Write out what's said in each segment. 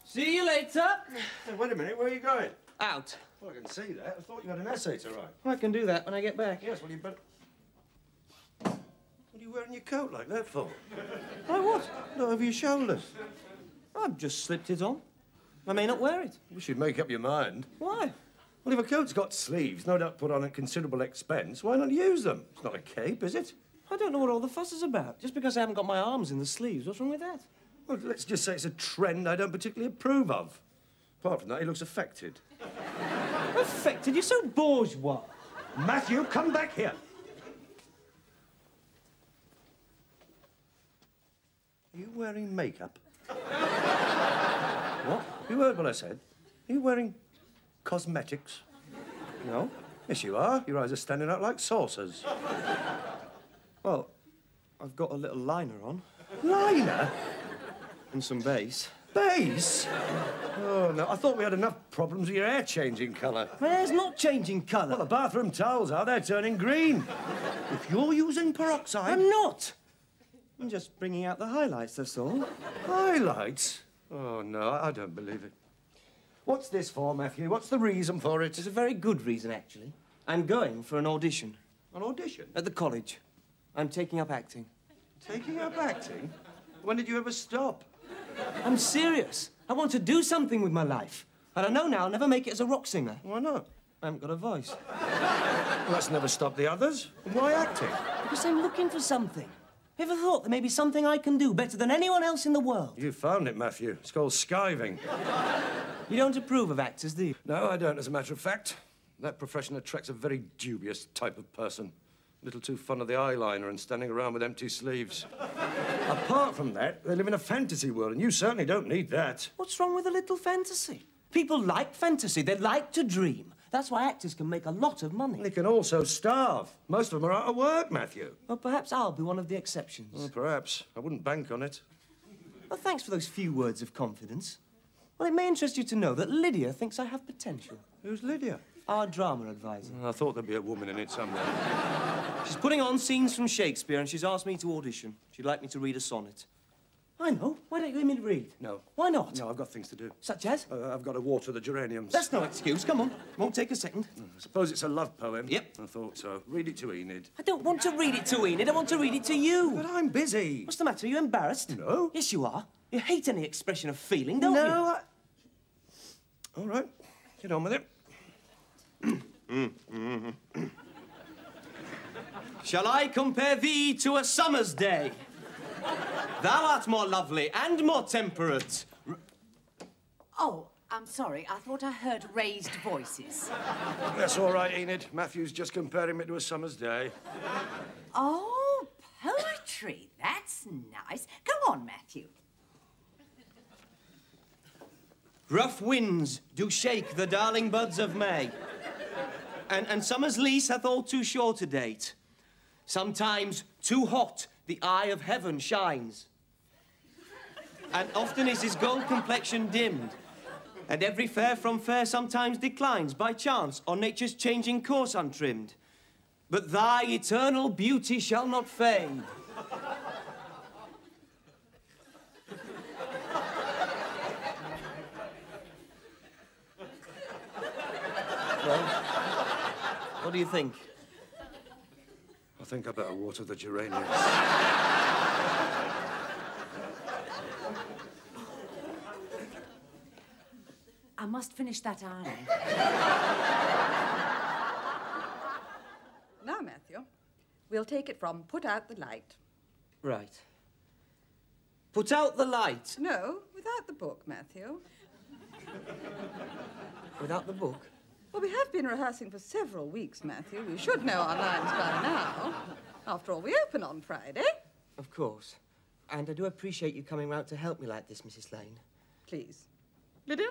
See you later. Hey, wait a minute, where are you going? Out. Well, I can see that. I thought you had an essay to write. I can do that when I get back. Yes, well, you better... What are you wearing your coat like that for? Oh, what? Not over your shoulders. I've just slipped it on. I may not wear it. You should make up your mind. Why? Well, if a coat's got sleeves, no doubt put on at considerable expense, why not use them? It's not a cape, is it? I don't know what all the fuss is about. Just because I haven't got my arms in the sleeves, what's wrong with that? Well, let's just say it's a trend I don't particularly approve of. Apart from that, he looks affected. Affected? You're so bourgeois. Matthew, come back here. Are you wearing makeup? What? You heard what I said. Are you wearing cosmetics? No. Yes, you are. Your eyes are standing out like saucers. Well, I've got a little liner on. Liner? And some base. Base? Oh, no. I thought we had enough problems with your hair changing colour. My hair's not changing colour. Well, the bathroom towels are. They're turning green. If you're using peroxide... I'm not. I'm just bringing out the highlights, that's all. Highlights? Oh, no, I don't believe it. What's this for, Matthew? What's the reason for it? It's a very good reason, actually. I'm going for an audition. An audition? At the college. I'm taking up acting. Taking up acting? When did you ever stop? I'm serious. I want to do something with my life. And I know now I'll never make it as a rock singer. Why not? I haven't got a voice. Well, that's never stopped the others. Why acting? Because I'm looking for something. Ever thought there may be something I can do better than anyone else in the world? You found it, Matthew. It's called skiving. You don't approve of actors, do you? No, I don't, as a matter of fact. That profession attracts a very dubious type of person. A little too fond of the eyeliner and standing around with empty sleeves. Apart from that, they live in a fantasy world, and you certainly don't need that. What's wrong with a little fantasy? People like fantasy. They like to dream. That's why actors can make a lot of money. They can also starve. Most of them are out of work, Matthew. Well, perhaps I'll be one of the exceptions. Well, perhaps. I wouldn't bank on it. Well, thanks for those few words of confidence. Well, it may interest you to know that Lydia thinks I have potential. Who's Lydia? Our drama advisor. I thought there'd be a woman in it somewhere. She's putting on scenes from Shakespeare and she's asked me to audition. She'd like me to read a sonnet. I know. Why don't you let me read? No. Why not? No, I've got things to do. Such as? I've got to water the geraniums. That's no excuse. Come on. Won't take a second. I suppose it's a love poem. Yep. I thought so. Read it to Enid. I don't want to read it to Enid. I want to read it to you. But I'm busy. What's the matter? Are you embarrassed? No. Yes, you are. You hate any expression of feeling, don't you? No, All right. Get on with it. Shall I compare thee to a summer's day? Thou art more lovely and more temperate. Oh, I'm sorry. I thought I heard raised voices. That's all right, Enid. Matthew's just comparing me to a summer's day. Oh, poetry. That's nice. Go on, Matthew. Rough winds do shake the darling buds of May, and summer's lease hath all too short a date. Sometimes too hot the eye of heaven shines, and often is his gold complexion dimmed, and every fair from fair sometimes declines by chance on nature's changing course untrimmed. But thy eternal beauty shall not fade. Well, what do you think? I think I better water the geraniums. I must finish that iron. Now, Matthew, we'll take it from put out the light. Right. Put out the light. No, without the book, Matthew. Without the book? Well, we have been rehearsing for several weeks, Matthew. We should know our lines by now. After all, we open on Friday. Of course. And I do appreciate you coming round to help me like this, Mrs. Lane. Please. Lydia?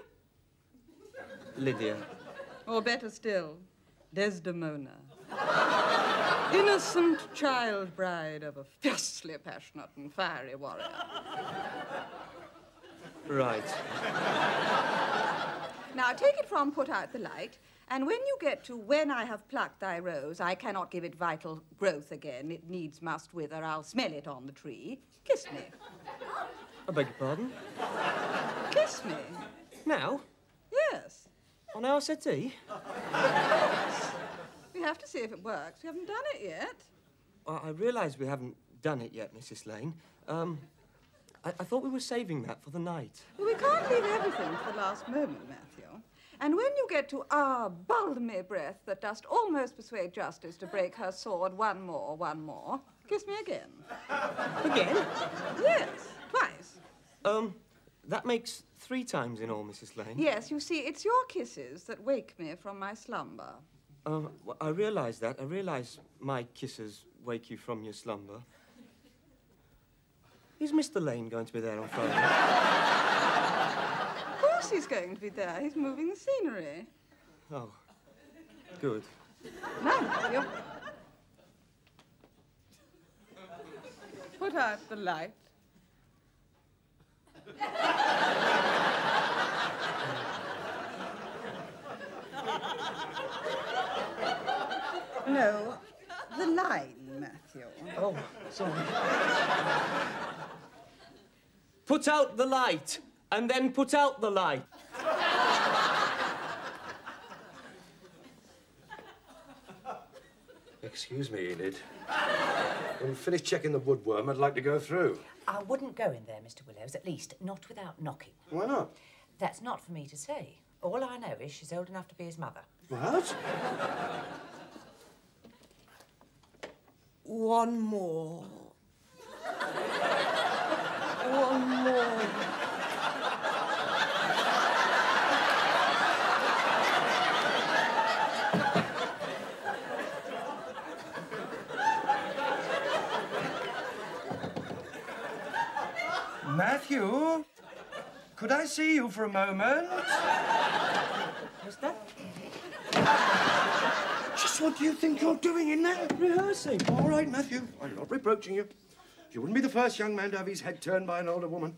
Lydia. Or better still, Desdemona. Innocent child bride of a fiercely passionate and fiery warrior. Right. Now, take it from put out the light, and when you get to when I have plucked thy rose, I cannot give it vital growth again. It needs must wither. I'll smell it on the tree. Kiss me. I beg your pardon? Kiss me. Now? Yes. On our settee? We have to see if it works. We haven't done it yet. I realise we haven't done it yet, Mrs. Lane. I thought we were saving that for the night. Well, we can't leave everything to the last moment, Matthew. And when you get to balmy breath that dost almost persuade justice to break her sword, one more, kiss me again. Again? Yes, twice. That makes 3 times in all, Mrs. Lane. Yes, you see, it's your kisses that wake me from my slumber. Well, I realise that. I realise my kisses wake you from your slumber. Is Mr. Lane going to be there on Friday? Of course he's going to be there. He's moving the scenery. Oh, good. Now, Matthew. Put out the light. No, the line, Matthew. Oh, sorry. Put out the light, and then put out the light. Excuse me, Enid. When you finish checking the woodworm, I'd like to go through. I wouldn't go in there, Mr. Willows, at least not without knocking. Why not? That's not for me to say. All I know is she's old enough to be his mother. What? One more. One more. Matthew, could I see you for a moment? What's that? Just what do you think you're doing in there? Rehearsing. All right, Matthew, I'm not reproaching you. You wouldn't be the first young man to have his head turned by an older woman.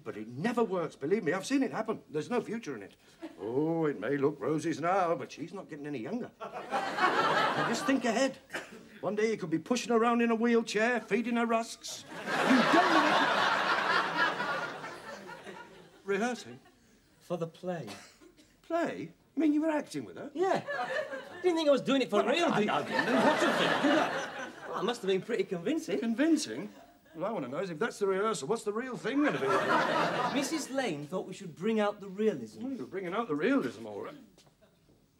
But it never works, believe me. I've seen it happen. There's no future in it. Oh, it may look roses now, but she's not getting any younger. Now just think ahead. One day you could be pushing her around in a wheelchair, feeding her rusks. You done with it. Rehearsing? For the play. Play? I mean, you were acting with her? Yeah. Didn't think I was doing it for real, did you? I didn't. What do you think? Did I? Well, it must have been pretty convincing. Convincing? Well, I want to know is if that's the rehearsal, what's the real thing going to be? Mrs. Lane thought we should bring out the realism. Well, you're bringing out the realism, all right.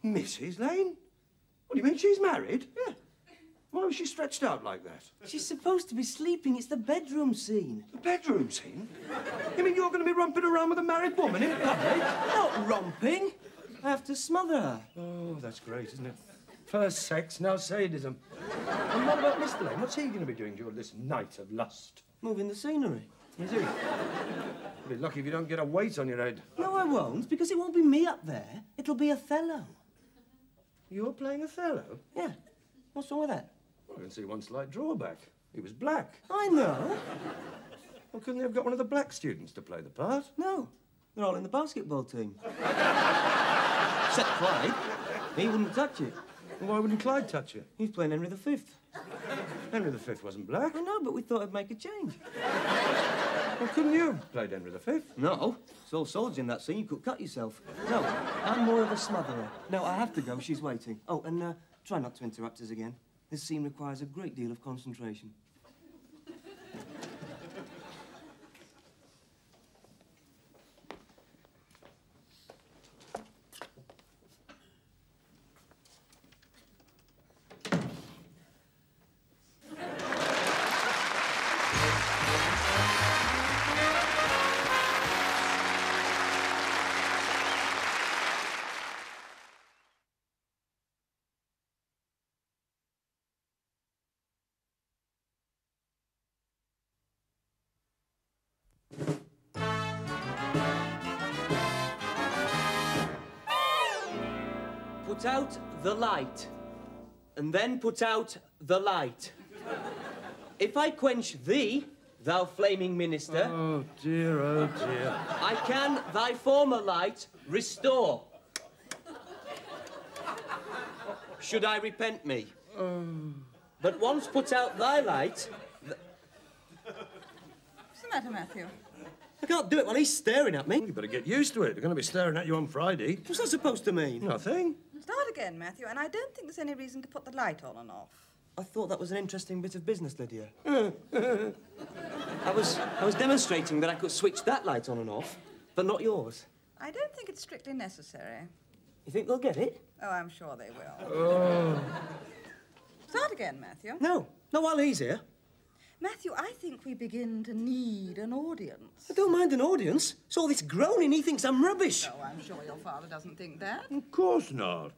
Mrs. Lane? What do you mean, she's married? Yeah. Why was she stretched out like that? She's supposed to be sleeping. It's the bedroom scene. The bedroom scene? You mean you're going to be romping around with a married woman in public? Not romping. I have to smother her. Oh, that's great, isn't it? First sex, now sadism. And what about Mr. Lane? What's he going to be doing during this night of lust? Moving the scenery. Is he? You'll be lucky if you don't get a weight on your head. No, I won't, because it won't be me up there. It'll be Othello. You're playing Othello? Yeah. What's wrong with that? Well, I can see one slight drawback. He was black. I know. Well, couldn't they have got one of the black students to play the part? No. They're all in the basketball team. Except Clyde. He wouldn't touch it. Well, why wouldn't Clyde touch it? He's playing Henry V. Henry V wasn't black. I know, but we thought it'd make a change. Well, couldn't you have played Henry V? No. It's all swords in that scene. You could cut yourself. No, I'm more of a smotherer. No, I have to go. She's waiting. Oh, and try not to interrupt us again. This scene requires a great deal of concentration. put out the light, and then put out the light. If I quench thee, thou flaming minister... Oh, dear, oh, dear. I can thy former light restore. Should I repent me? But once put out thy light... What's the matter, Matthew? I can't do it while he's staring at me. You better get used to it. They're going to be staring at you on Friday. What's that supposed to mean? Nothing. Start again, Matthew, and I don't think there's any reason to put the light on and off. I thought that was an interesting bit of business, Lydia. I was demonstrating that I could switch that light on and off, but not yours. I don't think it's strictly necessary. You think they'll get it? Oh, I'm sure they will. Oh. Start again, Matthew. No, not while he's here. Matthew, I think we begin to need an audience. I don't mind an audience. It's all this groaning. He thinks I'm rubbish. Oh, I'm sure your father doesn't think that. Of course not.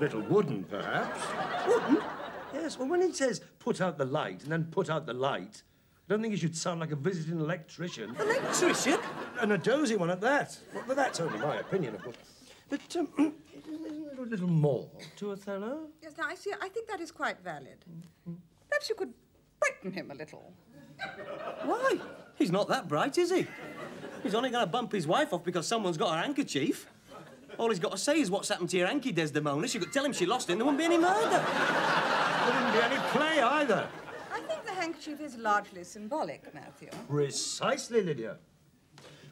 Little wooden, perhaps. Wouldn't? Yes, well, when he says put out the light and then put out the light, I don't think he should sound like a visiting electrician. Electrician? And a dozy one at that. Well, but that's only my opinion, of course. But, isn't there a little more to Othello? Yes, now, I think that is quite valid. Perhaps you could brighten him a little. Why? He's not that bright, is he? He's only going to bump his wife off because someone's got her handkerchief. All he's got to say is what's happened to your hanky, Desdemona. You could tell him she lost it and there wouldn't be any murder. There wouldn't be any play either. I think the handkerchief is largely symbolic, Matthew. Precisely, Lydia.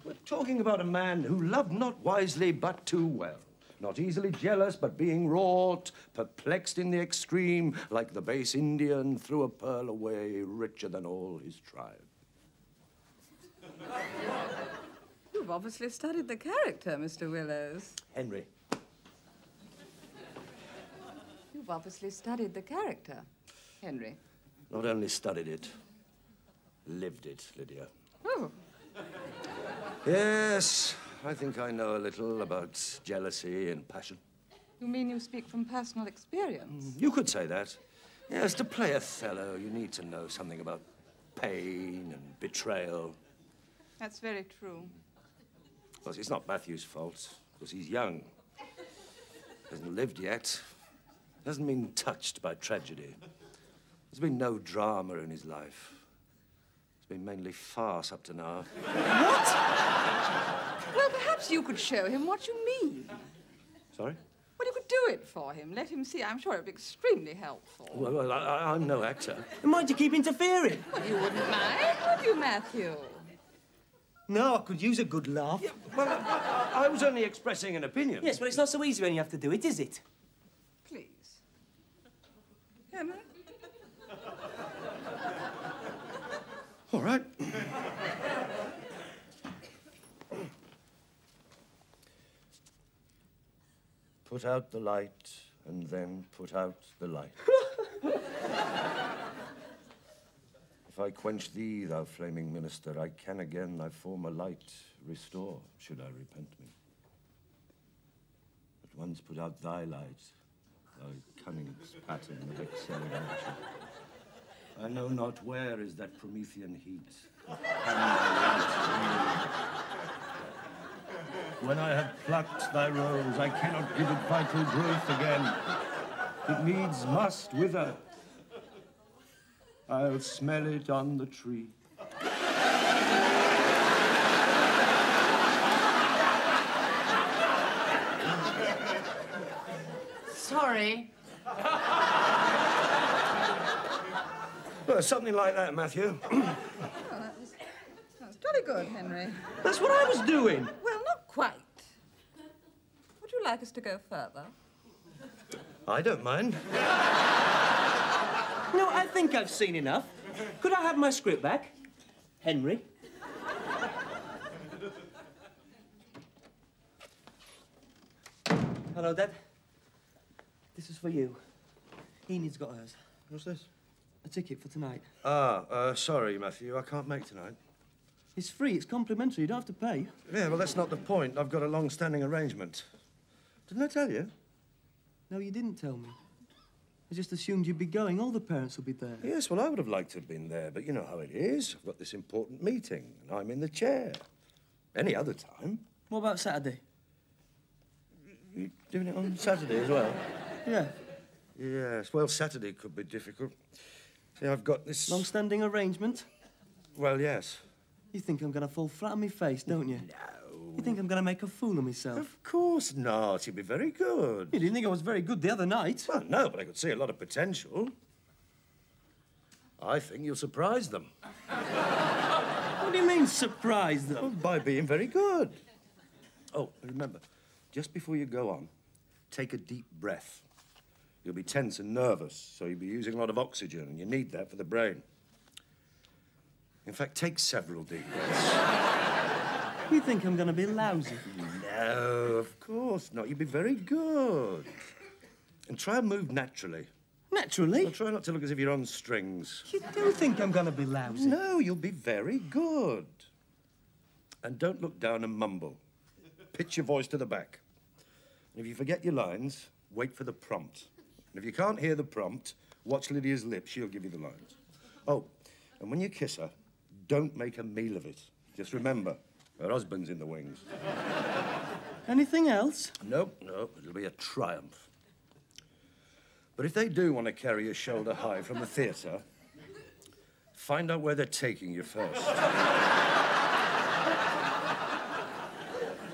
We're talking about a man who loved not wisely but too well. Not easily jealous, but being wrought, perplexed in the extreme, like the base Indian threw a pearl away, richer than all his tribe. You've obviously studied the character, Mr. Willows. Henry. You've obviously studied the character, Henry. Not only studied it, lived it, Lydia. Oh. Yes, I think I know a little about jealousy and passion. You mean you speak from personal experience? You could say that. Yes, to play Othello, you need to know something about pain and betrayal. That's very true. Well, it's not Matthew's fault, because he's young. Hasn't lived yet. Hasn't been touched by tragedy. There's been no drama in his life. It's been mainly farce up to now. What? Well, perhaps you could show him what you mean. Sorry? Well, you could do it for him. Let him see. I'm sure it'd be extremely helpful. Well, I'm no actor. Mind you keep interfering? Well, you wouldn't mind, would you, Matthew? No, I could use a good laugh. Yeah, well, I was only expressing an opinion. Yes, but it's not so easy when you have to do it, is it? Please. Henry? All right. Put out the light, and then put out the light. If I quench thee, thou flaming minister, I can again thy former light restore, should I repent me. But once put out thy light, thy cunning pattern of acceleration. I know not where is that Promethean heat. When I have plucked thy rose, I cannot give it vital growth again. It needs must wither. I'll smell it on the tree. Sorry. Well, something like that, Matthew. Oh, that's jolly good, Henry. That's what I was doing. Well, not quite. Would you like us to go further? I don't mind. No, I think I've seen enough. Could I have my script back? Henry? Hello, Dad. This is for you. Enid's got hers. What's this? A ticket for tonight. Sorry, Matthew. I can't make tonight. It's free. It's complimentary. You don't have to pay. Yeah, well, that's not the point. I've got a long-standing arrangement. Didn't I tell you? No, you didn't tell me. I just assumed you'd be going. All the parents will be there. Yes, well, I would have liked to have been there, but you know how it is. I've got this important meeting, and I'm in the chair. Any other time. What about Saturday? Doing it on Saturday as well? Yeah. Yes, well, Saturday could be difficult. See, I've got this... Long-standing arrangement? Well, yes. You think I'm going to fall flat on my face, don't you? No. You think I'm going to make a fool of myself? Of course not. You'll be very good. You didn't think I was very good the other night? Well, no, but I could see a lot of potential. I think you'll surprise them. What do you mean, surprise them? Well, by being very good. Oh, remember, just before you go on, take a deep breath. You'll be tense and nervous, so you'll be using a lot of oxygen, and you need that for the brain. In fact, take several deep breaths. You think I'm going to be lousy? No, of course not. You'll be very good. And try and move naturally. Naturally? Well, try not to look as if you're on strings. You do think I'm going to be lousy? No, you'll be very good. And don't look down and mumble. Pitch your voice to the back. And if you forget your lines, wait for the prompt. And if you can't hear the prompt, watch Lydia's lips. She'll give you the lines. Oh, and when you kiss her, don't make a meal of it. Just remember, her husband's in the wings. Anything else? Nope, it'll be a triumph. But if they do want to carry you shoulder high from the theatre, find out where they're taking you first.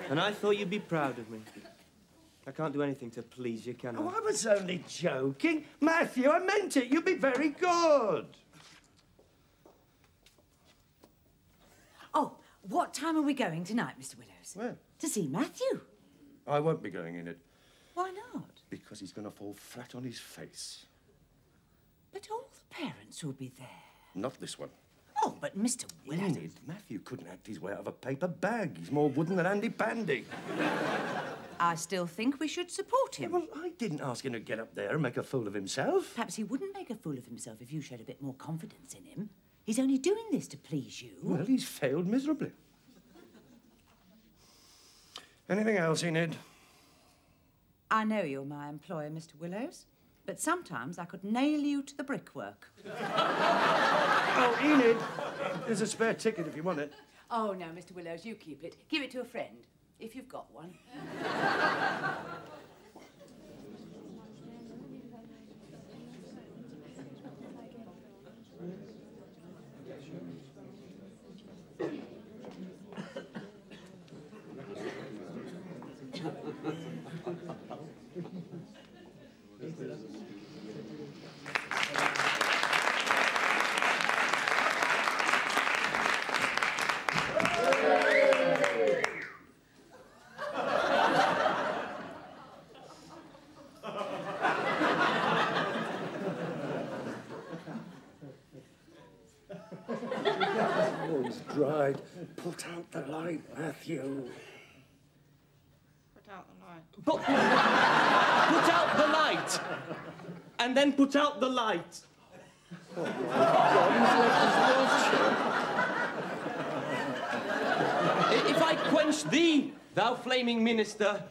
And I thought you'd be proud of me. I can't do anything to please you, can I? Oh, I was only joking. Matthew, I meant it. You'll be very good. Oh, what time are we going tonight, Mr. Willows? Where? To see Matthew. I won't be going in it. Why not? Because he's going to fall flat on his face. But all the parents will be there. Not this one. Oh, but Mr. Willows... Enid, Matthew couldn't act his way out of a paper bag. He's more wooden than Andy Pandy. I still think we should support him. Well, I didn't ask him to get up there and make a fool of himself. Perhaps he wouldn't make a fool of himself if you showed a bit more confidence in him. He's only doing this to please you. Well, he's failed miserably. Anything else, Enid? I know you're my employer, Mr. Willows, but sometimes I could nail you to the brickwork. Oh, Enid, there's a spare ticket if you want it. Oh, no, Mr. Willows, you keep it. Give it to a friend, if you've got one. Dried. Put out the light, Matthew. Put out the light. Put out the light. And then put out the light. Oh, my God, he's left his If I quench thee, thou flaming minister,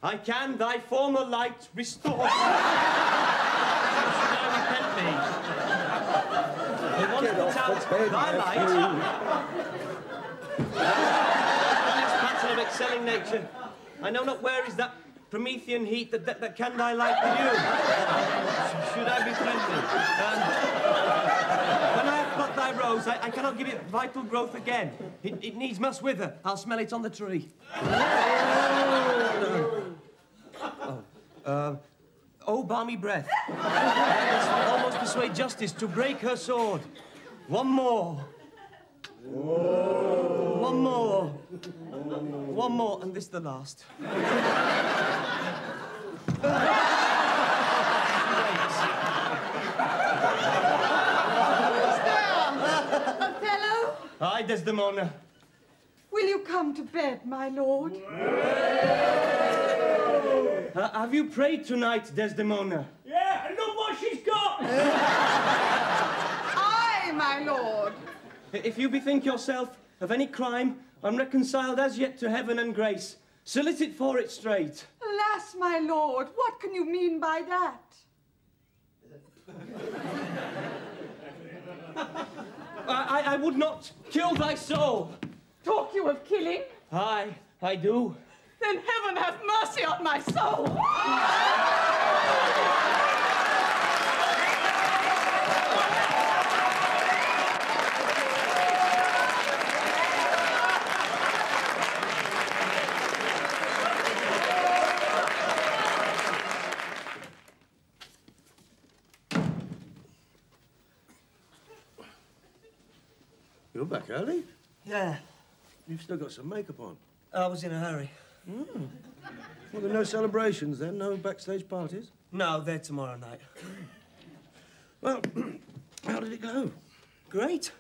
I can thy former light restore. Should I repent me? They want to put out thy light. This pattern of excelling nature, I know not where is that Promethean heat that can thy light renew. Should I be friendly? When I have plucked thy rose, I cannot give it vital growth again. It needs must wither. I'll smell it on the tree. Oh, balmy breath. Almost persuade justice to break her sword. One more. Whoa. One more. One more, and this the last. Othello? Hi, Desdemona. Will you come to bed, my lord? Have you prayed tonight, Desdemona? Yeah, and look what she's got! Aye, my lord. If you bethink yourself of any crime unreconciled as yet to heaven and grace, solicit for it straight. Alas, my lord, what can you mean by that? I would not kill thy soul. Talk you of killing? Aye, I do. then heaven have mercy on my soul. You're back early? Yeah, You've still got some makeup on. I was in a hurry. Well, there are no celebrations then? No backstage parties? No, they're tomorrow night. Well, how did it go? Great.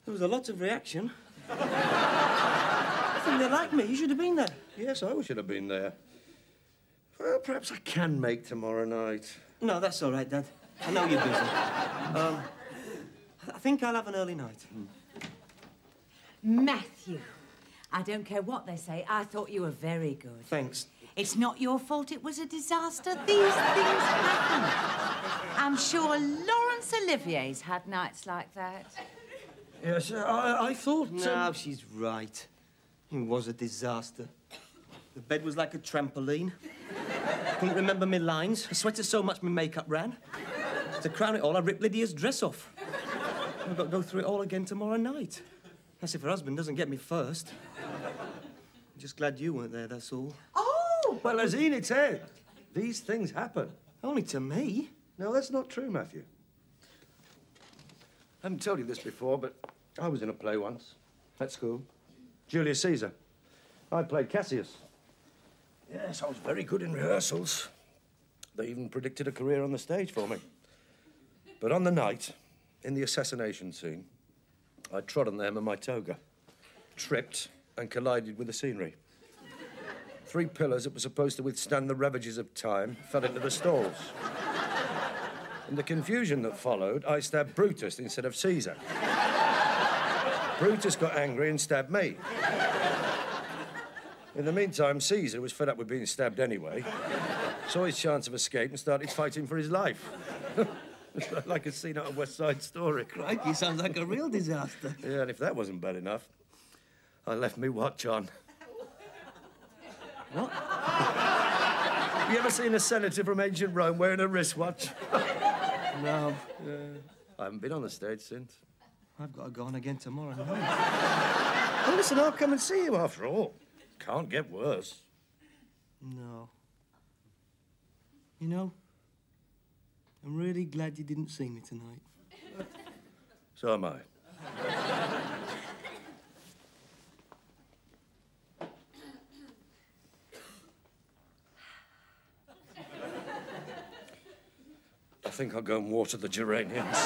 There was a lot of reaction. I think they like me. You should have been there. Yes, I should have been there. Well, perhaps I can make tomorrow night. No, that's all right, Dad. I know you're busy. I think I'll have an early night. Matthew, I don't care what they say. I thought you were very good. Thanks. It's not your fault it was a disaster. These things happen. I'm sure Laurence Olivier's had nights like that. Yes, I thought... No, she's right. It was a disaster. The bed was like a trampoline. I couldn't remember my lines. I sweated so much my makeup ran. To crown it all, I ripped Lydia's dress off. I've got to go through it all again tomorrow night. That's if her husband doesn't get me first. I'm just glad you weren't there, that's all. Oh! Well, as Enid said, these things happen. Only to me. No, that's not true, Matthew. I haven't told you this before, but I was in a play once, at school. Julius Caesar. I played Cassius. Yes, I was very good in rehearsals. They even predicted a career on the stage for me. But on the night, in the assassination scene, I trod on the hem of my toga, tripped and collided with the scenery. 3 pillars that were supposed to withstand the ravages of time fell into the stalls. In the confusion that followed, I stabbed Brutus instead of Caesar. Brutus got angry and stabbed me. In the meantime, Caesar was fed up with being stabbed anyway, saw his chance of escape and started fighting for his life. Like a scene out of West Side Story. Crikey, sounds like a real disaster. Yeah, and if that wasn't bad enough, I left me watch on. What? You ever seen a senator from ancient Rome wearing a wristwatch? No. I haven't been on the stage since. I've got to go on again tomorrow night. Well, listen, I'll come and see you after all. Can't get worse. No. You know, I'm really glad you didn't see me tonight. So am I. I think I'll go and water the geraniums.